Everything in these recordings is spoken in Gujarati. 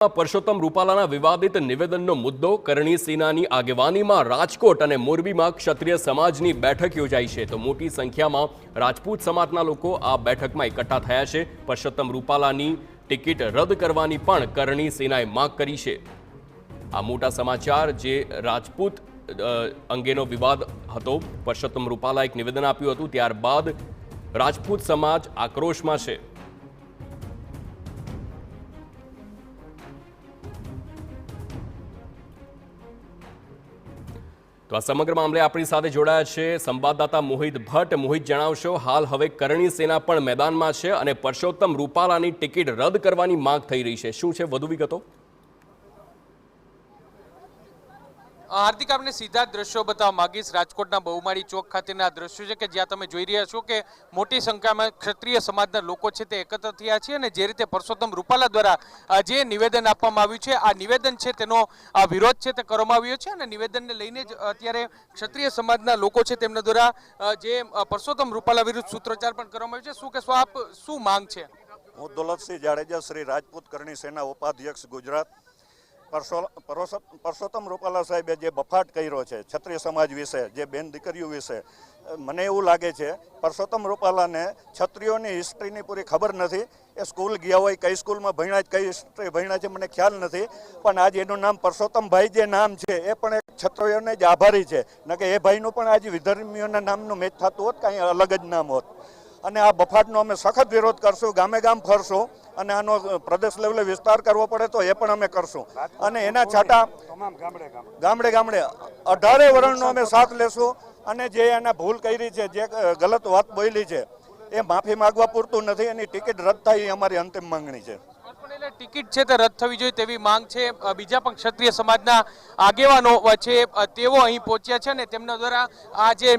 પરસોત્તમ રૂપાલાના વિવાદિત નિવેદનનો મુદ્દો કરણી સેનાની આગેવાનીમાં રાજકોટ અને મોરબીમાં ક્ષત્રિય સમાજની બેઠક યોજાઈ છે તો મોટી સંખ્યામાં રાજપૂત સમાજના લોકો આ બેઠકમાં એકઠા થયા છે। પરસોત્તમ રૂપાલાની ટિકિટ રદ કરવાની પણ કરણી સેનાએ માંગ કરી છે। આ મોટા સમાચાર જે રાજપૂત અંગેનો વિવાદ હતો, પરસોત્તમ રૂપાલાએ એક નિવેદન આપ્યું હતું, ત્યારબાદ રાજપૂત સમાજ આક્રોશમાં છે। તો આ સમગ્ર મામલે આપણી સાથે જોડાયા છે સંવાદદાતા મોહિત ભટ્ટ। મોહિત, જણાવશો, હાલ હવે કરણી સેના પણ મેદાનમાં છે અને પરસોત્તમ રૂપાલાની ટિકિટ રદ કરવાની માંગ થઈ રહી છે, શું છે વધુ વિગતો? हार्दिक आपने सीधा दृश्यों बतावा मांगीश। राजकोटना बहुमाળી ચોક ખાતેના દૃશ્યો છે કે જ્યાં તમે જોઈ રહ્યા છો કે મોટી સંખ્યામાં ક્ષત્રિય સમાજના લોકો છે તે એકત્ર થયા છે અને જે રીતે પરસોત્તમ રૂપાલા દ્વારા જે નિવેદન આપવામાં આવ્યું છે, આ નિવેદન છે તેનો વિરોધ છે તે કરવામાં આવ્યો છે અને નિવેદનને લઈને જ અત્યારે ક્ષત્રિય સમાજના લોકો છે તેમના દ્વારા જે પરસોત્તમ રૂપાલા વિરુદ્ધ સૂત્રોચ્ચાર પણ કરવામાં આવ્યો છે। શું કહેશો આપ, શું માંગ છે? હું દોલતસિંહ જાડેજા, શ્રી રાજપૂત કરણી સેના ઉપાધ્યક્ષ, ગુજરાત। પરસોત્તમ રૂપાલા સાહેબે જે બફાટ કર્યો છે ક્ષત્રિય સમાજ વિશે, જે બેન દીકરીઓ વિશે, મને એવું લાગે છે પરસોત્તમ રૂપાલાને ક્ષત્રિયોની હિસ્ટ્રીની પૂરી ખબર નથી। એ સ્કૂલ ગયા હોય, કઈ સ્કૂલમાં ભણ્યા, કઈ હિસ્ટ્રી ભણ્યા છે મને ખ્યાલ નથી, પણ આજ એનું નામ પરસોત્તમભાઈ જે નામ છે એ પણ એક ક્ષત્રિયોને જ આભારી છે, ન કે એ ભાઈનું પણ આજ વિધર્મીઓના નામનું મેચ થતું હોત, કાંઈ અલગ જ નામ હોત। અને આ બફાટનો અમે સખત વિરોધ કરશું, ગામે ગામ ફરશું અને આનો પ્રદેશ લેવલે વિસ્તાર કરવો પડે તો એ પણ અમે કરશું અને એના છાંટા ગામડે ગામડે 18 વર્ણનો અમે સાથ લેશું અને જે એને ભૂલ કરી છે, જે ગલત વાત બોલી છે, એ માફી માંગવા પૂરતું નથી, એની ટિકિટ રદ થાય એ અમારી અંતિમ માંગણી છે। ટિકિટ છે તે રદ થવી જોઈએ તેવી માંગ છે। બીજા પણ ક્ષત્રિય સમાજના આગેવાનો છે તેઓ અહીં પહોંચ્યા છે અને તેમના દ્વારા આ જે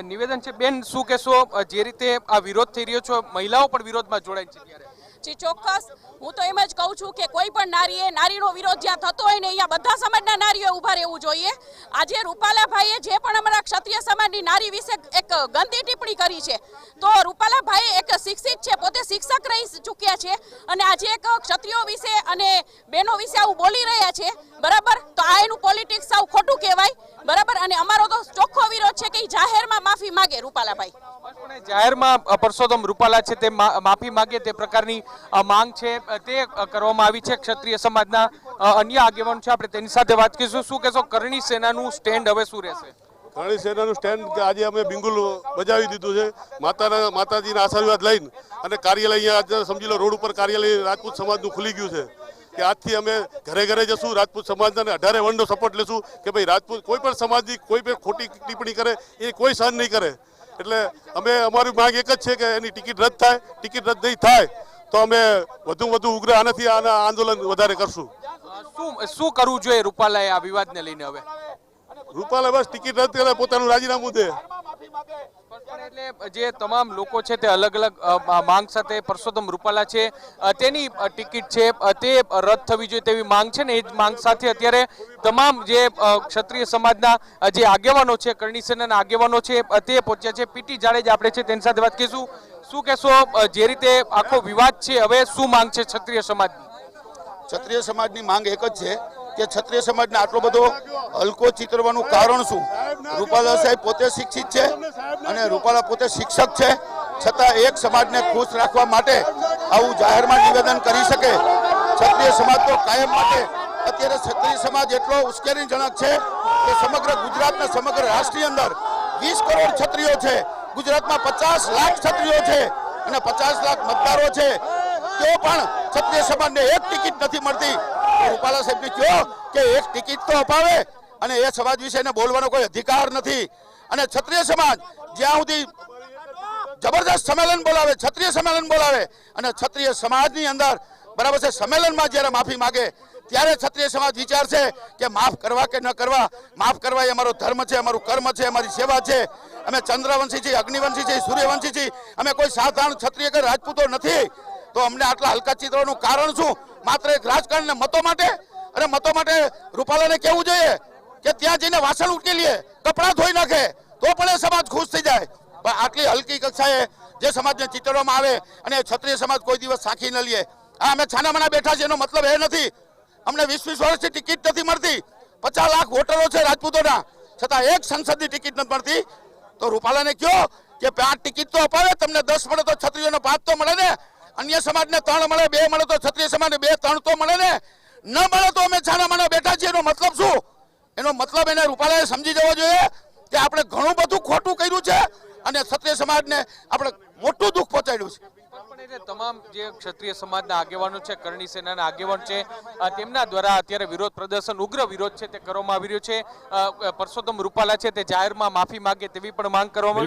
નિવેદન છે, બેન શું કહેશો, જે રીતે આ વિરોધ થઈ રહ્યો છે, મહિલાઓ પણ વિરોધમાં જોડાય છે ત્યારે? જી ચોક્કસ, હું તો એમ જ કહું છું કે કોઈ પણ નારીનો વિરોધ જ્યાં થતો હોય ને અહીંયા બધા સમાજના નારીઓ ઊભા રહેવું જોઈએ। આજે રૂપાલાભાઈએ જે પણ અમારા ક્ષત્રિય સમાજની નારી વિશે એક ગંદી ટિપ્પણી કરી છે, તો રૂપાલાભાઈ એક શિક્ષિત છે, પોતે શિક્ષક રહી ચૂક્યા છે અને આજે એક ક્ષત્રિયો વિશે અને બહેનો વિશે આવું બોલી રહ્યા છે, બરાબર? તો આ એનું પોલિટિક્સ સાવ ખોટું કહેવાય, બરાબર? અને અમારો તો ચોખ્ખો વિરોધ છે કે જાહેરમાં માફી માંગે રૂપાલાભાઈ। જાહેરમાં પરસોત્તમ રૂપાલા છે તે માફી માંગે તે પ્રકારની માંગ છે તે કરવામાં આવી છે। ક્ષત્રિય સમાજના અન્ય આગેવાનો છે, આપણે તેની સાથે વાત કરીશું। શું કહેશો, કરણી સેનાનું સ્ટેન્ડ હવે શું રહેશે? કરણી સેનાનું સ્ટેન્ડ આજે અમે બિંગુલ બજાવી દીધું છે, માતાજીના આશીર્વાદ લઈને, અને કાર્યાલય અહીંયા સમજી લો રોડ ઉપર કાર્યાલય રાજપૂત સમાજનું ખુલી ગયું છે કે આજથી અમે ઘરે ઘરે જશું, રાજપૂત સમાજના 18 વર્ણનો સપોર્ટ લેશું કે ભાઈ રાજપૂત કોઈ પણ સમાજની કોઈ પણ ખોટી ટિપ્પણી કરે એ કોઈ સહન નહીં કરે। એટલે અમે અમારી માંગ એક જ છે કે એની ટિકિટ રદ થાય। ટિકિટ રદ નહીં થાય તો અમે વધુ ઉગ્ર આનાથી આંદોલન વધારે કરશું। શું કરવું જોઈએ રૂપાલાએ આ વિવાદને લઈને? હવે રૂપાલા બસ ટિકિટ રદ કરે, પોતાનું રાજીનામું દે। એટલે જે તમામ લોકો છે તે અલગ અલગ માંગ સાથે પરસોત્તમ રૂપાલા છે તેની ટિકિટ છે તે રદ થવી જોઈએ તેવી માંગ છે ને એ જ માંગ સાથે અત્યારે તમામ જે ક્ષત્રિય સમાજના જે આગેવાનો છે, કરણી સેનાના આગેવાનો છે તે પહોંચ્યા છે। પીટી જાડેજા આપણે છે તેની સાથે વાત કરીશું। શું કહેશો, જે રીતે આખો વિવાદ છે હવે શું માંગ છે ક્ષત્રિય સમાજની? ક્ષત્રિય સમાજની માંગ એક જ છે કે ક્ષત્રિય સમાજને આટલો બધો હલકો ચિતરવાનું કારણ શું? રૂપાલા સાહેબ પોતે શિક્ષિત છે અને રૂપાલા પોતે શિક્ષક છે, છતાં એક સમાજને ખુશ રાખવા માટે આવું જાહેરમાં નિવેદન કરી શકે? ક્ષત્રિય સમાજ તો કાયમ માટે, અત્યારે ક્ષત્રિય સમાજ એટલો ઉશ્કેરણીજનક છે કે સમગ્ર ગુજરાતના સમગ્ર રાષ્ટ્રની અંદર 20 કરોડ ક્ષત્રિયો છે, ગુજરાતમાં 50 લાખ ક્ષત્રિયો છે અને 50 લાખ મતદારો છે, તો પણ ક્ષત્રિય સમાજને એક ટિકિટ નથી મળતી। રૂપાલા સાહેબને કહો કે એક ટિકિટ તો અપાવે અને એ સમાજ વિશે બોલવાનો કોઈ અધિકાર નથી। અને ક્ષત્રિય સમાજ જ્યાં સુધી જબરદસ્ત સંમેલન બોલાવે, ક્ષત્રિય સંમેલન બોલાવે અને ક્ષત્રિય સમાજની અંદર બરાબર છે સંમેલનમાં જ્યારે માફી માગે ત્યારે ક્ષત્રિય સમાજ વિચારશે કે માફ કરવા કે ન કરવા। માફ કરવા એ અમારો ધર્મ છે, અમારું કર્મ છે, અમારી સેવા છે। અમે ચંદ્રવંશી છીએ, અગ્નિવંશી છીએ, સૂર્યવંશી છીએ, અમે કોઈ સાધારણ ક્ષત્રિય કે રાજપૂતો નથી, તો અમને આટલા હલકા ચિત્રોનું કારણ શું? માત્ર એક રાજકારણના મતો માટે? અને મતો માટે રૂપાલાને કહેવું જોઈએ કે ત્યાં જઈને વાસણ ઉટકી લે, કપડાં ધોઈ નાખે તો પણ એ સમાજ ખુશ થઈ જાય, પણ આટલી હલકી કક્ષાએ જે સમાજને ચિતરવામાં આવે અને ક્ષત્રિય સમાજ કોઈ દિવસ સાખી ન લે। આ અમે છાનામાના બેઠા છે એનો મતલબ એ નથી અમને 20-20 વર્ષથી ટિકિટ નથી મળતી, 50 લાખ વોટરો છે રાજપૂતોના, છતાં એક સંસદની ટિકિટ નથી મળતી. તો રૂપાલાને કહો કે 5 ટિકિટ તો અપાવે, તમને 10 મળે તો ક્ષત્રિયોને 5 તો મળે ને, અન્ય સમાજને 3 મળે, 2 મળે તો ક્ષત્રિય સમાજને 2-3 તો મળે ને, ન મળે તો અમે છાના માના બેઠા છીએ. એનો મતલબ શું? એનો મતલબ એને રૂપાલાએ સમજી જવો જોઈએ કે આપણે ઘણું બધું ખોટું કર્યું છે અને ક્ષત્રિય સમાજને આપણે મોટું દુઃખ પહોંચાડ્યું છે. પણ એટલે તમામ જે ક્ષત્રિય સમાજના આગેવાનો છે, કરણી સેનાના આગેવાન છે, તેમના દ્વારા અત્યારે વિરોધ પ્રદર્શન, ઉગ્ર વિરોધ છે તે કરવામાં આવી રહ્યો છે. પરસોત્તમ રૂપાલા છે તે જાહેરમાં માફી માંગે તેવી પણ માંગ કરવામાં આવી.